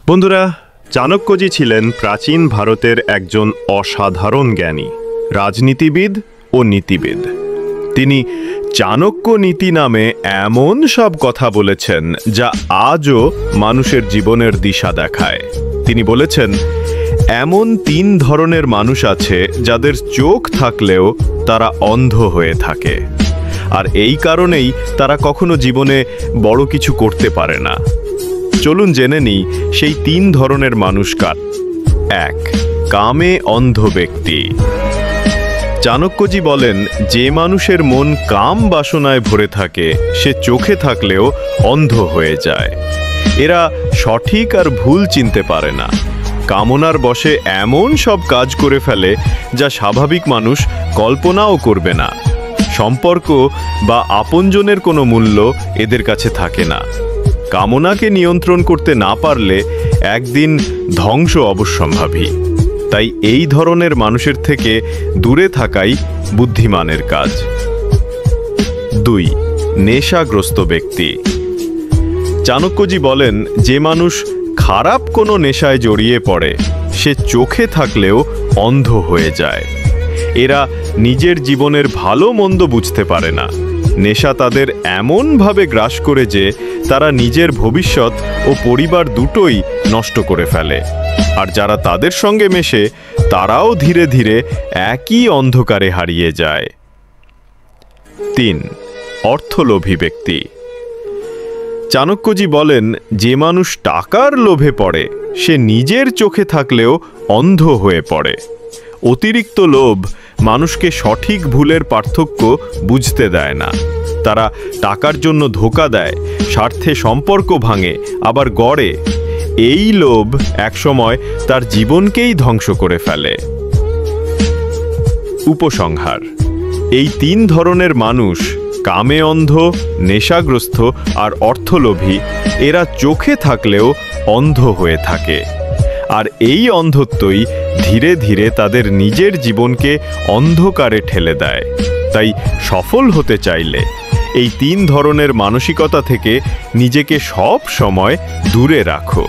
বন্ধুরা, চাণক্যজি ছিলেন প্রাচীন ভারতের একজন অসাধারণ জ্ঞানী, রাজনীতিবিদ ও নীতিবিদ। তিনি চাণক্য নীতি নামে এমন সব কথা বলেছেন যা আজও মানুষের জীবনের দিশা দেখায়। তিনি বলেছেন, এমন 3 ধরনের মানুষ আছে যাদের চোখ থাকলেও তারা অন্ধ হয়ে থাকে, আর এই কারণেই তারা কখনো জীবনে বড় কিছু করতে পারে না। চলুন জেনে নিই সেই 3 ধরনের মানুষ কার। 1. কামে অন্ধ ব্যক্তি। চাণক্যজি বলেন, যে মানুষের মন কাম বাসনায় ভরে থাকে সে চোখে থাকলেও অন্ধ হয়ে যায়। এরা সঠিক আর ভুল চিনতে পারে না, কামনার বশে এমন সব কাজ করে ফেলে যা স্বাভাবিক মানুষ কল্পনাও করবে না। সম্পর্ক বা আপনজনের কোনো মূল্য এদের কাছে থাকে না। কামনাকে নিয়ন্ত্রণ করতে না পারলে একদিন ধ্বংস অবশ্যম্ভাবী। তাই এই ধরনের মানুষের থেকে দূরে থাকাই বুদ্ধিমানের কাজ। 2. নেশাগ্রস্ত ব্যক্তি। চাণক্যজি বলেন, যে মানুষ খারাপ কোনো নেশায় জড়িয়ে পড়ে সে চোখে থাকলেও অন্ধ হয়ে যায়। এরা নিজের জীবনের ভালো মন্দ বুঝতে পারে না। নেশা তাদের এমনভাবে গ্রাস করে যে তারা নিজের ভবিষ্যৎ ও পরিবার দুটোই নষ্ট করে ফেলে, আর যারা তাদের সঙ্গে মেশে তারাও ধীরে ধীরে একই অন্ধকারে হারিয়ে যায়। 3. অর্থলোভী ব্যক্তি। চাণক্যজি বলেন, যে মানুষ টাকার লোভে পড়ে সে নিজের চোখে থাকলেও অন্ধ হয়ে পড়ে। অতিরিক্ত লোভ মানুষকে সঠিক ভুলের পার্থক্য বুঝতে দেয় না। তারা টাকার জন্য ধোঁকা দেয়, স্বার্থে সম্পর্ক ভাঙে, আবার গড়ে। এই লোভ একসময় তার জীবনকেই ধ্বংস করে ফেলে। উপসংহার: এই 3 ধরনের মানুষ, কামে অন্ধ, নেশাগ্রস্ত আর অর্থলোভী, এরা চোখে থাকলেও অন্ধ হয়ে থাকে, আর এই অন্ধত্বই ধীরে ধীরে তাদের নিজের জীবনকে অন্ধকারে ঠেলে দেয়। তাই সফল হতে চাইলে এই 3 ধরনের মানসিকতা থেকে নিজেকে সব সময় দূরে রাখো।